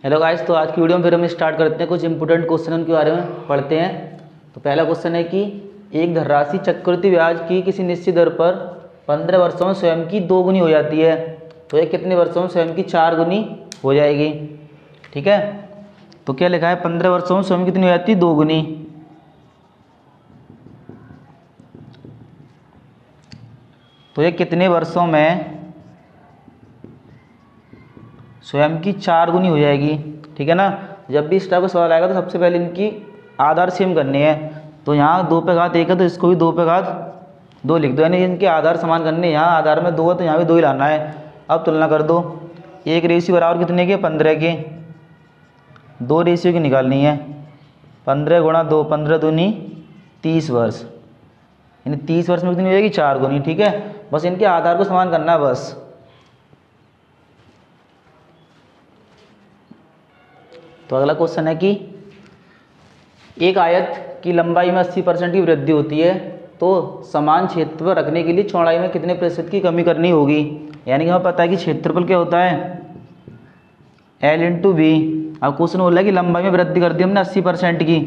Hello guys, तो आज की वीडियो में फिर हम स्टार्ट करते हैं। कुछ इंपोर्टेंट क्वेश्चन उनके बारे में पढ़ते हैं। तो पहला क्वेश्चन है कि एक धनराशि चक्रवृद्धि ब्याज की किसी निश्चित दर पर 15 वर्षों में स्वयं की 2 गुनी हो जाती है, तो ये कितने वर्षों में स्वयं की 4 गुनी हो जाएगी। ठीक है, तो क्या लिखा है, 15 वर्षों में स्वयं कितनी हो जाती है, 2 गुनी। तो ये कितने वर्षों में स्वयं की 4 गुनी हो जाएगी। ठीक है ना। जब भी इस टाइप का सवाल आएगा तो सबसे पहले इनकी आधार सेम करनी है। तो यहाँ 2 पे घात 1 है तो इसको भी 2 पे घात 2 लिख दो, यानी इनके आधार समान करने। यहाँ आधार में 2 है तो यहाँ भी 2 ही लाना है। अब तुलना कर दो, एक रेशियो बराबर कितने के, 15 के। 2 रेशियो की निकालनी है। 15 गुणा 2, 15 दूनी 30 वर्ष, यानी 30 वर्ष में कितनी हो जाएगी, 4 गुनी। ठीक है, बस इनके आधार को समान करना है बस। तो अगला क्वेश्चन है कि एक आयत की लंबाई में 80% की वृद्धि होती है, तो समान क्षेत्र पर रखने के लिए चौड़ाई में कितने प्रतिशत की कमी करनी होगी। यानी कि हमें पता है कि क्षेत्रफल क्या होता है, L इंटू बी। अब क्वेश्चन बोल रहा है कि लंबाई में वृद्धि कर दी हमने 80% की।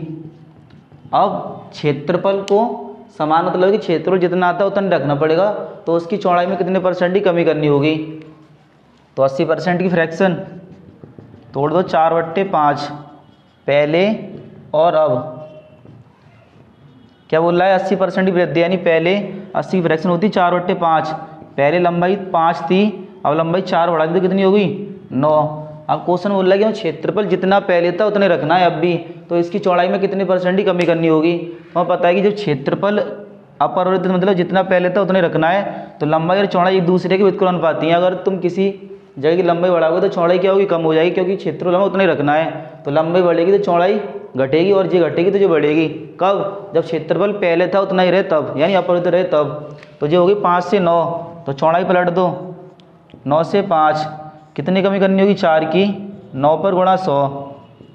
अब क्षेत्रफल को समान मतलब कि क्षेत्रफल जितना आता है उतना रखना पड़ेगा, तो उसकी चौड़ाई में कितने % की कमी करनी होगी। तो 80% की फ्रैक्शन तोड़ दो, 4/5 पहले और अब। क्या बोल रहा है, 80% की वृद्धि, यानी पहले 80 की फ्रैक्शन होती 4/5। पहले लंबाई 5 थी, अब लंबाई 4 बढ़ा दी तो कितनी होगी, 9। अब क्वेश्चन बोल रहा है कि क्षेत्रफल जितना पहले था उतने रखना है अब भी, तो इसकी चौड़ाई में कितने % की कमी करनी होगी। हमें पता है कि जब क्षेत्रफल अपरिवर्तित मतलब जितना पहले था उतने रखना है, तो लंबाई और चौड़ाई एक दूसरे के व्युत्क्रम अनुपाती हैं। अगर तुम किसी जगह की लंबाई बढ़ाओगे तो चौड़ाई क्या होगी, कम हो जाएगी, क्योंकि क्षेत्रफल हमें उतना ही रखना है। तो लंबाई बढ़ेगी तो चौड़ाई घटेगी, और ये घटेगी तो ये बढ़ेगी। कब, जब क्षेत्रफल पहले था उतना ही रहे तब, यानी अपरिवर्तित रहे तब। तो ये होगी 5 से 9, तो चौड़ाई पलट दो, 9 से 5 कितनी कमी करनी होगी, 4 की। 9 पर गुणा 100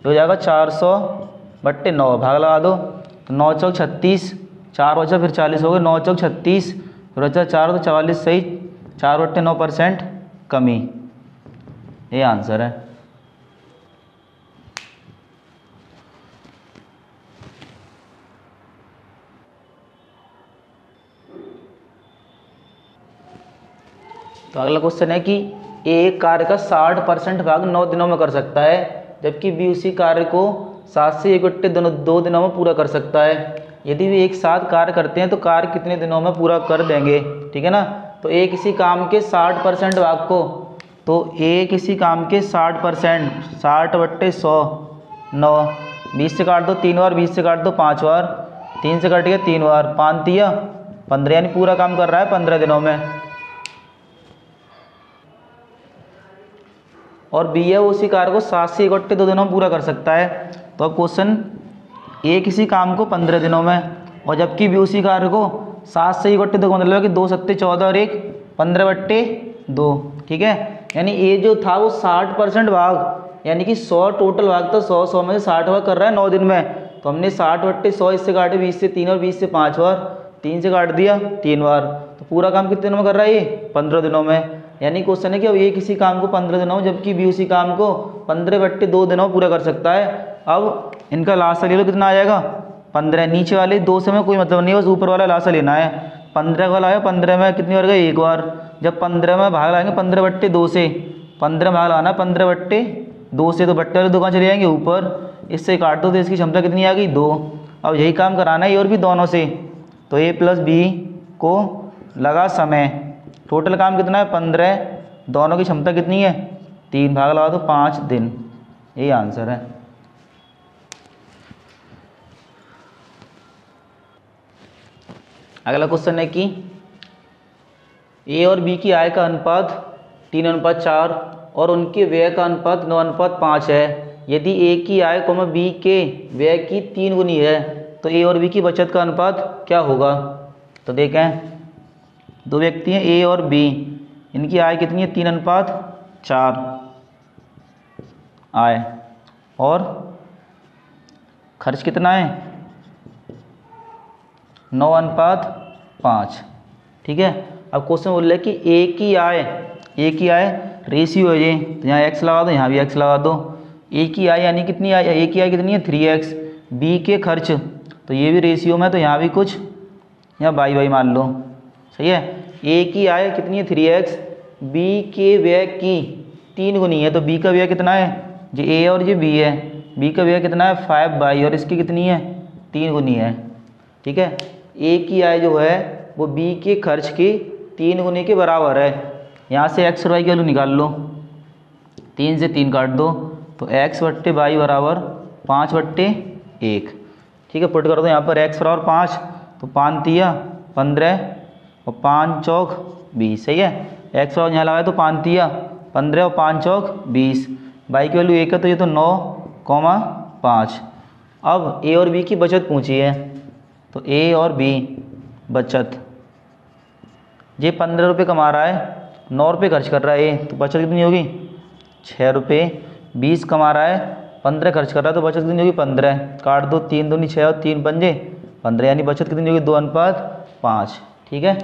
हो जाएगा 400/9, भाग लगा दो, तो 9 चौक 36, 4 बचा फिर 40 हो गए, 9 चौक 36 फिर बचा 4 तो 44, सही 4/9% कमी। ये आंसर है। तो अगला क्वेश्चन है कि एक कार्य का 60% भाग 9 दिनों में कर सकता है, जबकि बी उसी कार्य को 7 से 1/2 2 दिनों में पूरा कर सकता है। यदि वे एक साथ कार्य करते हैं तो कार्य कितने दिनों में पूरा कर देंगे। ठीक है ना। तो एक इसी काम के 60% भाग को, तो एक इसी काम के 60%, 60/100 9, 20 से काट दो 3 बार, 20 से काट दो 5 बार, 3 से कट गया 3 बार, 5 तिया 15, यानी पूरा काम कर रहा है 15 दिनों में। और बी है वो उसी कार्य को 7 से 1/2 दिनों में पूरा कर सकता है। तो अब क्वेश्चन, एक इसी काम को 15 दिनों में, और जबकि बी उसी कार्य को 7 से 1/2 मतलब है कि 2 7 14 और 1 15/2। ठीक है, यानी ए जो था वो 60% भाग, यानी कि 100 टोटल भाग था, 100 में से 60 भाग कर रहा है 9 दिन में। तो हमने 60/100 इससे काटे 20 से 3 और 20 से 5 बार, 3 से काट दिया 3 बार, तो पूरा काम कितने दिनों में कर रहा है ये, 15 दिनों में। यानी क्वेश्चन है कि अब ये किसी काम को 15 दिनों में, जबकि बी उसी काम को 15/2 दिनों में पूरा कर सकता है। अब इनका लासा ले लो, कितना आ जाएगा, 15। नीचे वाले 2 से में कोई मतलब नहीं है, बस ऊपर वाला लासा लेना है। 15 वाला आया, 15 में कितनी बार गए, 1 बार। जब 15 में भाग लाएंगे 15/2 से, 15 भाग लाना 15/2 से, तो बट्टे वाले 2 कहाँ चले जाएंगे, ऊपर। इससे काट दो तो इसकी क्षमता कितनी आ गई, 2। अब यही काम कराना है और भी दोनों से। तो ए प्लस बी को लगा समय, टोटल काम कितना है 15, दोनों की क्षमता कितनी है 3, भाग लगा दो 5 दिन। यही आंसर है। अगला क्वेश्चन है कि ए और बी की आय का अनुपात 3:4 और उनके व्यय का अनुपात 9:5 है। यदि ए की आय को बी के व्यय की 3 गुनी है, तो ए और बी की बचत का अनुपात क्या होगा। तो देखें, 2 व्यक्ति हैं ए और बी, इनकी आय कितनी है 3:4 आय, और खर्च कितना है 9:5। ठीक है, अब क्वेश्चन बोल रहे हैं कि ए की आय रेशियो है ये, तो यहाँ x लगा दो, यहाँ भी x लगा दो। ए की आय यानी कितनी आय, ए की आय कितनी है 3x, बी के खर्च तो ये भी रेशियो में, तो यहाँ भी कुछ यहाँ बाई बाई मान लो, सही है। ए की आय कितनी है 3x, बी के व्यय की 3 गुनी है, तो बी का व्यय कितना है, जो ए और जो बी है, बी का व्यय कितना है 5 और इसकी कितनी है 3 गुनी है, ठीक है। ए की आय जो है वो बी के खर्च की 3 गुनी के बराबर है। यहाँ से एक्स और वाई की वैल्यू निकाल लो, 3 से 3 काट दो, तो x बट्टे वाई बराबर 5/1, ठीक है। पुट कर दो यहाँ पर x बराबर 5, तो 5 तिया 15 और 5 चौक 20, सही है। x बराबर यहाँ लगाए तो 5 तिया 15 और 5 चौक 20, वाई की वैल्यू 1 है तो ये तो 9,5। अब ए और बी की बचत पूछी है, तो ए और बी बचत, ये 15 रुपये कमा रहा है, 9 रुपये खर्च कर रहा है ए, तो बचत कितनी होगी 6 रुपये। 20 कमा रहा है, 15 खर्च कर रहा है, तो बचत कितनी होगी 15, काट दो 3 दूनी 6 और 3 पंजे 15, यानी बचत कितनी होगी 2:5, ठीक है।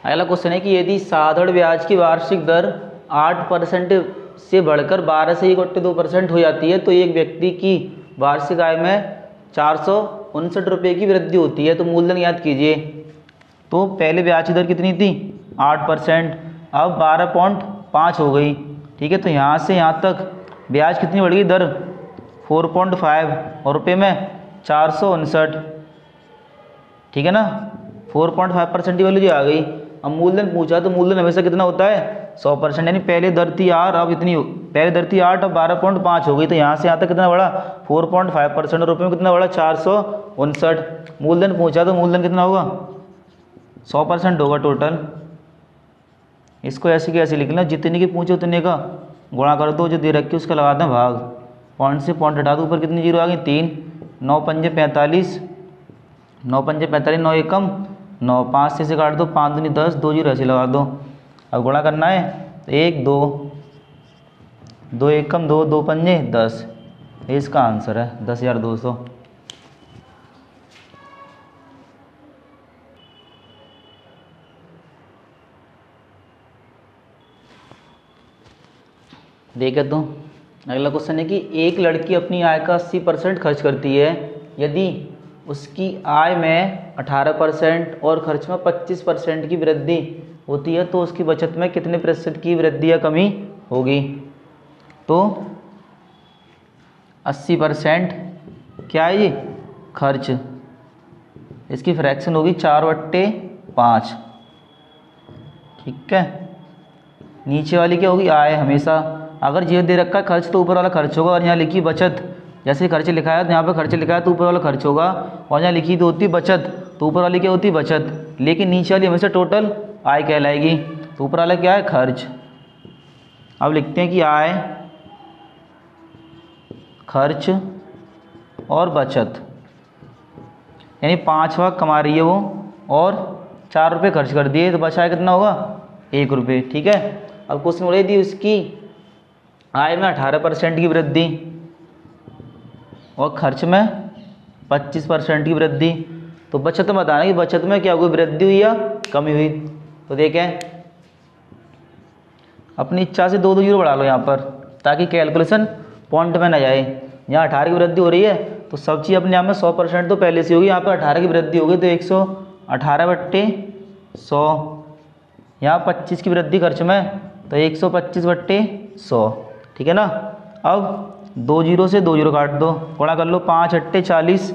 अगला क्वेश्चन है कि यदि साधारण ब्याज की वार्षिक दर 8% से बढ़कर 12 से 1/2% हो जाती है, तो एक व्यक्ति की वार्षिक आय में 459 रुपये की वृद्धि होती है, तो मूलधन याद कीजिए। तो पहले ब्याज की दर कितनी थी 8%, अब 12.5 हो गई, ठीक है। तो यहाँ से यहाँ तक ब्याज कितनी बढ़ गई, दर 4.5 और रुपये में 459, ठीक है ना। 4.5% की वैल्यू जो आ गई। अब मूलधन पूछा, तो मूलधन हमेशा कितना होता है 100%, यानी पहले दर थी 8, अब इतनी, पहले दर थी 8 अब 12.5 हो गई, तो यहाँ से यहाँ तक कितना बढ़ा 4.5% और रुपये में कितना बढ़ा 459। मूलधन पूछा तो मूलधन कितना होगा 100% होगा टोटल। इसको ऐसे के ऐसे लिख लेना, जितने की पूछे उतने का गुणा कर दो, जो दे रखी उसका लगा दें भाग, पॉइंट से पॉइंट हटा दो, ऊपर कितनी जीरो आ गई 3, 9 पंजे 45, 9 पंजे 45, 9 एकम 9, 5 से काट दो, 5 दूनी 10, 2 जीरो ऐसे लगा दो। अब गुणा करना है तो 1 2, 2 एकम 2, 2 पंजे 10, इसका आंसर है 10,200। देखे तो अगला क्वेश्चन है कि एक लड़की अपनी आय का 80% खर्च करती है, यदि उसकी आय में 18% और खर्च में 25% की वृद्धि होती है, तो उसकी बचत में कितने प्रतिशत की वृद्धि या कमी होगी। तो 80% क्या है ये खर्च, इसकी फ्रैक्शन होगी 4/5, ठीक है। नीचे वाली क्या होगी आय, हमेशा अगर ये दे रखा है खर्च तो ऊपर वाला खर्च होगा, और यहाँ लिखी बचत, जैसे खर्च लिखा है तो यहाँ पे खर्च लिखा है तो ऊपर वाला खर्च होगा, और यहाँ लिखी तो होती बचत तो ऊपर वाली क्या होती बचत, लेकिन नीचे वाली हमेशा टोटल आय कहलाएगी, तो ऊपर वाला क्या है खर्च। अब लिखते हैं कि आय, खर्च और बचत, यानी 5 लाख कमा रही है वो और 4 रुपये खर्च कर दिए, तो बचा कितना होगा 1 रुपये, ठीक है। अब क्वेश्चन बोले दी उसकी आय में 18% की वृद्धि और खर्च में 25% की वृद्धि, तो बचत में बताना कि बचत में क्या हुई, वृद्धि हुई या कमी हुई। तो देखें अपनी इच्छा से 2 जीरो बढ़ा लो यहाँ पर, ताकि कैलकुलेशन पॉइंट में ना जाए। यहाँ 18 की वृद्धि हो रही है तो सब चीज़ अपने आप में 100% तो पहले से होगी, यहाँ पर 18 की वृद्धि होगी तो 118/100, यहाँ 25 की वृद्धि खर्च में तो 125/100, ठीक है ना। अब 2 जीरो से 2 जीरो काट दो, गुणा कर लो, 5 अट्टे 40,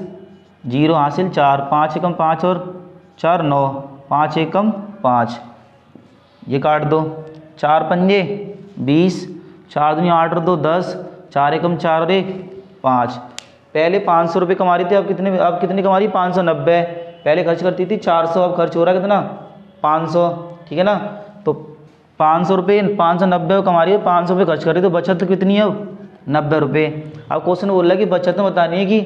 जीरो हासिल 4, 5 एकम 5 और 4 9, 5 एकम 5, ये काट दो, 4 पंजे 20, 4 दूनी 8 और 2 10, 4 एकम 4 और 1 5। पहले 500 रुपये कमा रही थी, अब कितनी कमा रही 590, पहले खर्च करती थी 400, अब खर्च हो रहा है कितना 500, ठीक है ना। तो 500 रुपये 590 कमा रही है, 500 रुपये खर्च कर रही है, तो बचत तो कितनी है अब 90 रुपये। अब क्वेश्चन बोल रहा है कि बचत में बतानी है कि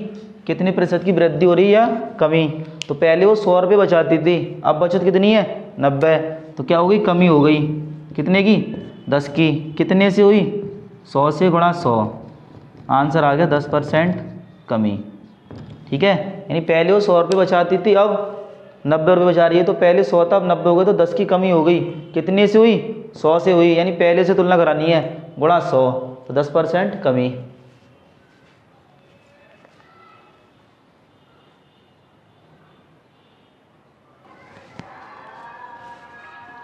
कितने प्रतिशत की वृद्धि हो रही है या कमी। तो पहले वो 100 रुपये बचाती थी, अब बचत कितनी है 90, तो क्या हो गई कमी हो गई, कितने की 10 की, कितने से हुई 100 से गुणा 100, आंसर आ गया 10% कमी, ठीक है। यानी पहले वो 100 रुपये बचाती थी, अब 90 रुपये बचा रही है, तो पहले 100 था अब 90 हो गए, तो 10 की कमी हो गई, कितने से हुई 100 से हुई, यानी पहले से तुलना करानी है, गुणा 100, तो 10% कमी।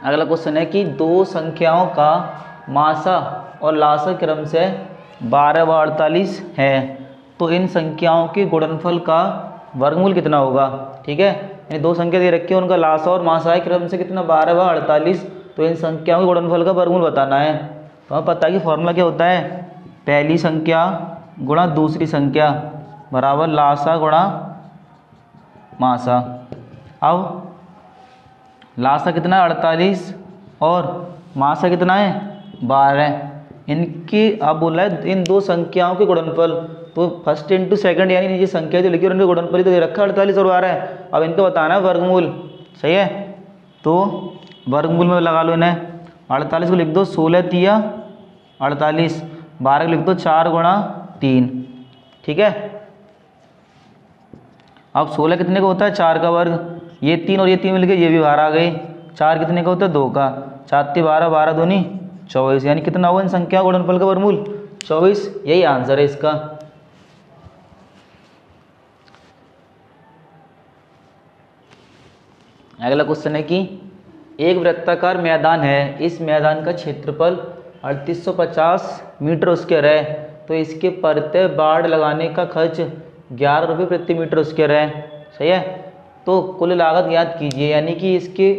अगला क्वेश्चन है कि दो संख्याओं का मासा और लासा क्रम से 12 व 48 है, तो इन संख्याओं के गुणनफल का वर्गमूल कितना होगा। ठीक है, यानी दो संख्या दे रखी है, उनका लासा और मासा है क्रम से कितना 12 व 48, तो इन संख्याओं के गुणनफल का वर्गमूल बताना है। तो हमें पता है कि फॉर्मूला क्या होता है, पहली संख्या गुणा दूसरी संख्या बराबर लासा गुणा मासा। अब लासा कितना है 48 और मासा कितना है 12, इनकी अब बोला है इन दो संख्याओं के गुणनफल, तो फर्स्ट इंटू सेकंड यानी नीचे संख्या जो लिखी और उनके गुणनफल ही तो दे रखा है 48 और 12 है। अब इनको बताना है वर्गमूल, सही है, तो वर्गमूल में लगा लो इन्हें। 48 को लिख दो 16 तिया 48, 12 को लिख दो 4 गुणा 3। ठीक है, अब 16 कितने का होता है 4 का वर्ग, ये 3 और ये 3 मिलके ये भी बाहर आ गए। 4 कितने का होता है 2 का, 4 × 12, 12 दूनी 24, यानी कितना हुआ इन संख्या गुणनफल का वर्गमूल 24। यही आंसर है इसका। अगला क्वेश्चन है कि एक वृत्ताकार मैदान है, इस मैदान का क्षेत्रफल 3850 मीटर स्क्वायर है, तो इसके प्रत्यय बाड़ लगाने का खर्च 11 रुपये प्रति मीटर स्क्वायर है। सही है, तो कुल लागत ज्ञात कीजिए, यानी कि इसके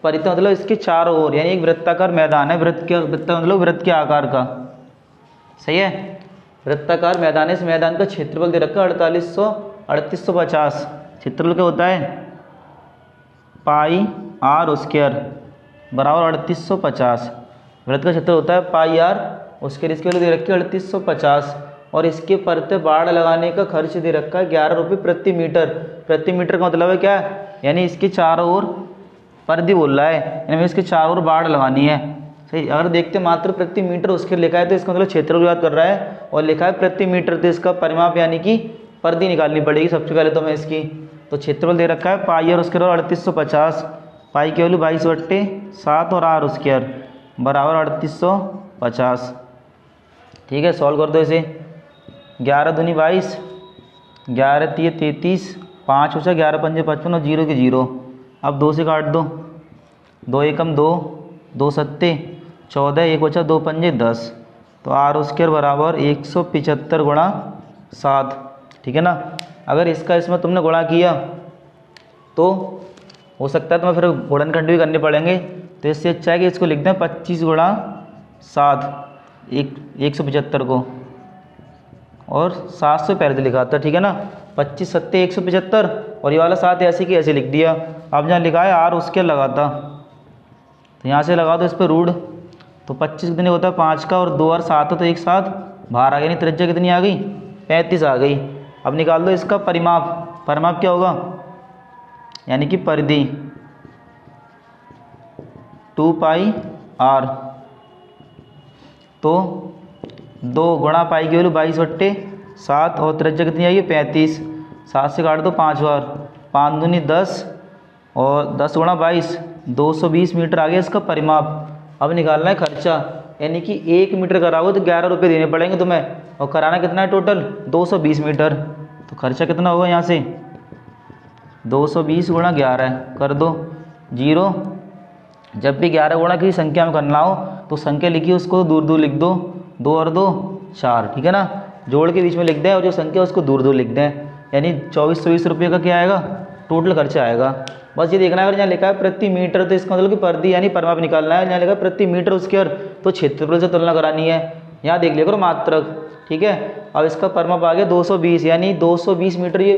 परितः मतलब इसके चारों ओर, यानी एक वृत्ताकार मैदान है, वृत्त मतलब वृत्त के आकार का। सही है, वृत्ताकार मैदान है, इस मैदान का क्षेत्रफल दे रखा है 3850। क्षेत्रफल क्या होता है पाई आर स्क्वायर बराबर 3850। वृत्त का क्षेत्र होता है पाई आर स्क्वायर, इसके लिए दे रखी है 3850 और इसके प्रत्यय बाड़ लगाने का खर्च दे रखा है 11 रुपये प्रति मीटर। प्रति मीटर का मतलब है क्या, यानी इसके चारों ओर परिधि बोल रहा है, यानी इसके चारों ओर बाड़ लगानी है। सही, अगर देखते मात्र प्रति मीटर उसके लिखा है तो इसका मतलब क्षेत्र को याद कर रहा है, और लिखा है प्रति मीटर तो इसका परिमाप यानी कि परिधि निकालनी पड़ेगी सबसे पहले तो हमें इसकी। तो क्षेत्रफल दे रखा है पाई और स्क्वायर 3850, पाई की वैल्यू 22/7 और आर स्क्वायर बराबर 3850। ठीक है, सॉल्व कर दो इसे। 11 दूनी 22, 11 तिये 33, 5 बचा 11 पंजे 55 और 0 की 0। अब 2 से काट दो, 2 एकम 2, 2 सत्ते 14, 1 बचा 2 पंजे 10, तो आर स्क्वायर बराबर 175 गुणा 7। ठीक है ना, अगर इसका इसमें तुमने गुणा किया तो हो सकता है तुम्हें फिर गुणनखंड भी करने पड़ेंगे, तो इससे अच्छा है कि इसको लिख दें 25 गुणा 7 175 को, और 7 से पहले लिखा था। ठीक है ना, 25 सत्ते 175 और ये वाला 7 ऐसे की ऐसे लिख दिया। अब जहाँ लिखा है आर स्क्वायर लगाता, तो यहाँ से लगा दो इस पर रूढ़, तो 25 कितने होता है 5 का, और 2 और 7 है तो एक साथ बाहर आ गई, नहीं त्रिज्या कितनी आ गई 35 आ गई। अब निकाल दो इसका परिमाप, परिमाप क्या होगा यानी कि परिधि 2 पाई आर, तो 2 गुणा पाई की वैल्यू 22/7 और त्रिज्या कितनी आई है 35, 7 से काट दो 5 बार, 5 दूनी 10 और 10 गुणा 22 220 मीटर आ गया इसका परिमाप। अब निकालना है खर्चा, यानी कि 1 मीटर कराओगे तो 11 रुपये देने पड़ेंगे तुम्हें, और कराना कितना है टोटल 220 मीटर। तो खर्चा कितना होगा यहाँ से 220 गुणा 11 कर दो 0। जब भी 11 गुणा की संख्या में करना हो तो संख्या लिखी उसको दूर दूर लिख दो, 2 और 2 4। ठीक है ना, जोड़ के बीच में लिख दें और जो संख्या उसको दूर दूर लिख दें, यानी 2420 रुपये का क्या आएगा टोटल खर्चा आएगा। बस ये देखना है, अगर यहाँ लिखा है प्रति मीटर तो इसका मतलब कि परिधि यानी परिमाप निकालना है, यहाँ लिखा है प्रति मीटर स्क्वायर तो क्षेत्रफल से तुलना करानी है। यहाँ देख लिया करो मात्रक। ठीक है, अब इसका परिमाप आ गया 220, यानी 220 मीटर ये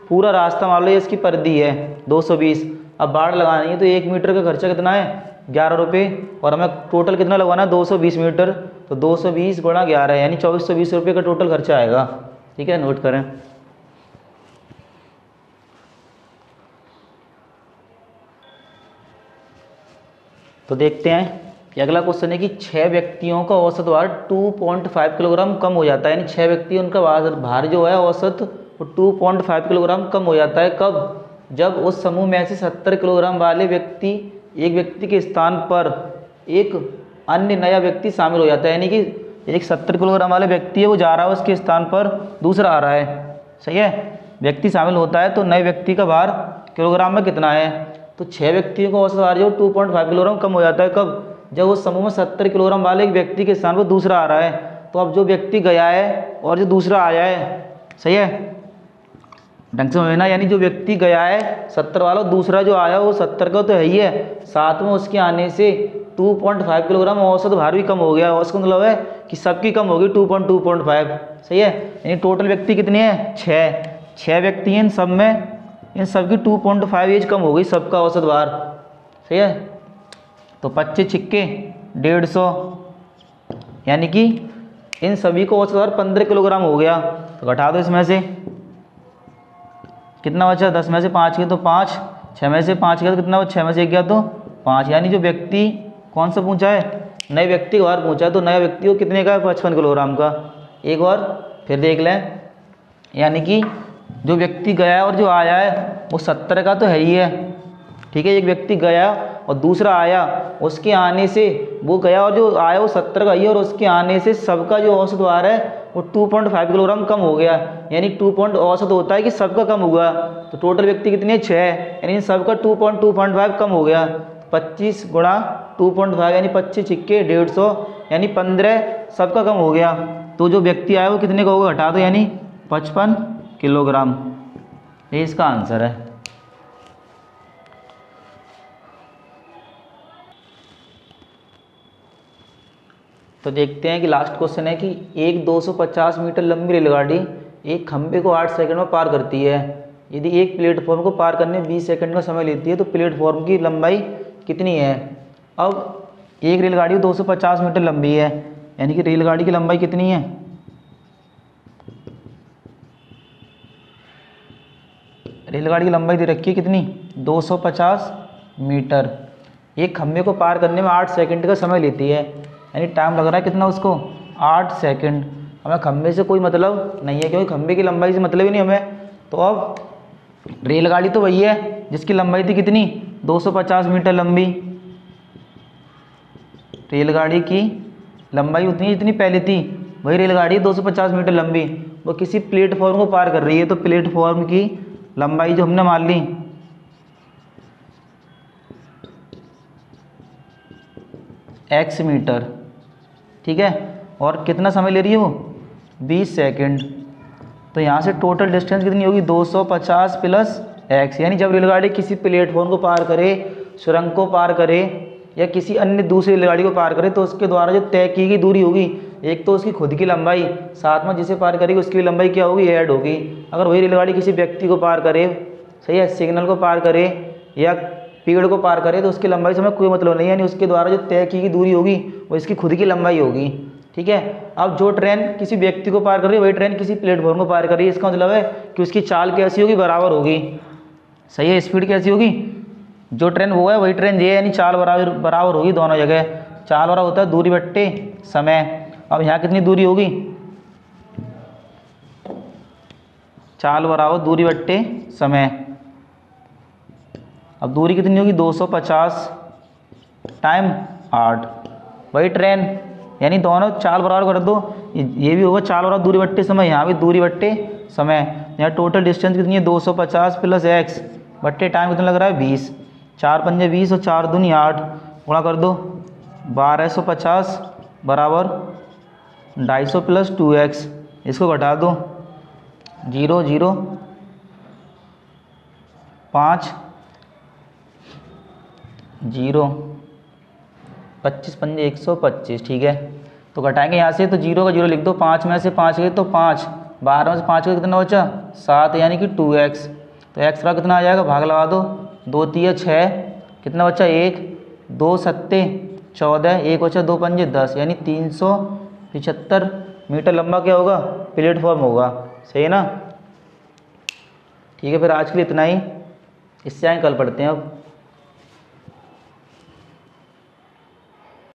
पूरा रास्ता मान लो ये इसकी परिधि है 220। अब बाड़ लगानी है तो 1 मीटर का खर्चा कितना है 11 रुपये, और हमें टोटल कितना लगवाना है 220 मीटर, तो 220 गुणा 11 यानी 2420 रुपये का टोटल खर्चा आएगा। ठीक है, नोट करें। तो देखते हैं कि अगला क्वेश्चन है कि 6 व्यक्तियों का औसत भार 2.5 किलोग्राम कम हो जाता है, यानी 6 व्यक्ति उनका भार जो है औसत वो 2.5 किलोग्राम कम हो जाता है। कब? जब उस समूह में से 70 किलोग्राम वाले व्यक्ति एक व्यक्ति के स्थान पर एक अन्य नया व्यक्ति शामिल हो जाता है, यानी कि एक 70 किलोग्राम वाले व्यक्ति है वो जा रहा है, उसके स्थान पर दूसरा आ रहा है। सही है, व्यक्ति शामिल होता है तो नए व्यक्ति का भार किलोग्राम में कितना है, तो 6 व्यक्तियों का औसत भार जो 2.5 किलोग्राम कम हो जाता है। कब? जब उस समूह में 70 किलोग्राम वाले एक व्यक्ति के स्थान पर दूसरा आ रहा है। तो अब जो व्यक्ति गया है और जो दूसरा आया है, सही है, ढंग से समझना, यानी जो व्यक्ति गया है 70 वाला, दूसरा जो आया वो 70 का तो है ही है, साथ में उसके आने से 2.5 किलोग्राम औसत भार भी कम हो गया। औसत का मतलब है कि सबकी कम होगी 2.5। सही है, यानी टोटल व्यक्ति कितने हैं? 6 व्यक्ति हैं, इन सब में इन सबकी 2.5 एज कम हो गई, सबका औसत भार। सही है, तो 25 छिक्के 150, यानी कि इन सभी को औसत भार 15 किलोग्राम हो गया। तो घटा दो इसमें से, कितना बचा? 10 में से 5 गया तो 5, 6 में से 5 गया तो कितना बचा? 6 में से 1 गया तो 5, यानी जो व्यक्ति कौन सा पूछा है? नए व्यक्ति का भार पूछा है। तो नया व्यक्ति को कितने का है? 55 किलोग्राम का। एक बार फिर देख लें, यानी कि जो व्यक्ति गया है और जो आया है वो 70 का तो है ही है। ठीक है, एक व्यक्ति गया और दूसरा आया, उसके आने से वो गया और जो आया वो 70 का ही है, और उसके आने से सबका जो औसत भार है वो 2.5 किलोग्राम कम हो गया। यानी 2 औसत होता है कि सबका कम हुआ, तो टोटल व्यक्ति कितने? 6, यानी सबका 2.5 कम हो गया। 25 गुणा 2.5 यानी 25 छिक्के 150, यानी 15 सबका कम हो गया। तो जो व्यक्ति आया वो कितने का होगा? हटा दो, यानी 55 किलोग्राम। ये इसका आंसर है। तो देखते हैं कि लास्ट क्वेश्चन है कि एक 250 मीटर लंबी रेलगाड़ी एक खंभे को 8 सेकंड में पार करती है। यदि एक प्लेटफॉर्म को पार करने में 20 सेकंड का समय लेती है तो प्लेटफॉर्म की लंबाई कितनी है? अब एक रेलगाड़ी 250 मीटर लंबी है, यानी कि रेलगाड़ी की लंबाई कितनी है? रेलगाड़ी की लंबाई दे रखी है कितनी? 250 मीटर। एक खंभे को पार करने में 8 सेकंड का समय लेती है, यानी टाइम लग रहा है कितना उसको? 8 सेकंड। हमें खंभे से कोई मतलब नहीं है, क्योंकि खंभे की लंबाई से मतलब ही नहीं हमें। तो अब रेलगाड़ी तो वही है जिसकी लंबाई थी कितनी? 250 मीटर लंबी। रेलगाड़ी की लंबाई उतनी जितनी पहले थी, वही रेलगाड़ी 250 मीटर लंबी, वो किसी प्लेटफॉर्म को पार कर रही है। तो प्लेटफॉर्म की लंबाई जो हमने मान ली x मीटर, ठीक है, और कितना समय ले रही है वो? 20 सेकंड। तो यहाँ से टोटल डिस्टेंस कितनी होगी? 250 प्लस x, यानी जब रेलगाड़ी किसी प्लेटफॉर्म को पार करे, सुरंग को पार करे या किसी अन्य दूसरी रेलगाड़ी को पार करे, तो उसके द्वारा जो तय की गई दूरी होगी, एक तो उसकी खुद की लंबाई, साथ में जिसे पार करेगी उसकी लंबाई क्या होगी? ऐड होगी। अगर वही रेलगाड़ी किसी व्यक्ति को पार करे, सही है, सिग्नल को पार करे या पेड़ को पार करे, तो उसकी लंबाई से हमें कोई मतलब नहीं है, यानी उसके द्वारा जो तय की गई दूरी होगी वो इसकी खुद की लंबाई होगी। ठीक है, अब जो ट्रेन किसी व्यक्ति को पार कर रही है वही ट्रेन किसी प्लेटफॉर्म को पार कर रही है, इसका मतलब है कि उसकी चाल कैसी होगी? बराबर होगी। सही है, स्पीड कैसी होगी? जो ट्रेन वो है वही ट्रेन ये है, यानी चाल बराबर होगी दोनों जगह। चाल बराबर होता है दूरी बट्टे समय। अब यहाँ कितनी दूरी होगी? चाल बराबर दूरी बट्टे समय। अब दूरी कितनी होगी? 250 टाइम 8। वही ट्रेन, यानी दोनों चाल बराबर कर दो, ये भी होगा चाल बराबर दूरी बट्टे समय, यहाँ भी दूरी बट्टे समय। यहाँ टोटल डिस्टेंस कितनी है? 250 प्लस x बट्टे टाइम कितना लग रहा है? 20। 4 पंजे 20 और 4 दूनी 8, गुणा कर दो 1250 बराबर 250 प्लस 2x। इसको घटा दो, 0 0 5 0 25 पंजे 125। ठीक है, तो घटाएंगे यहाँ से, तो 0 का 0 लिख दो, 5 में से 5 गए तो 5, 12 में से 5 का कितना बचा? 7, यानी कि 2x। तो x का कितना आ जाएगा? भाग लगा दो, 2 3 6, कितना बचा? 1, 2 7 14, 1 बचा, 2 पंजे 10, यानी 375 मीटर लंबा क्या होगा? प्लेटफॉर्म होगा। सही है ना? ठीक है, फिर आज के लिए इतना ही, इससे आगे कल पढ़ते हैं अब।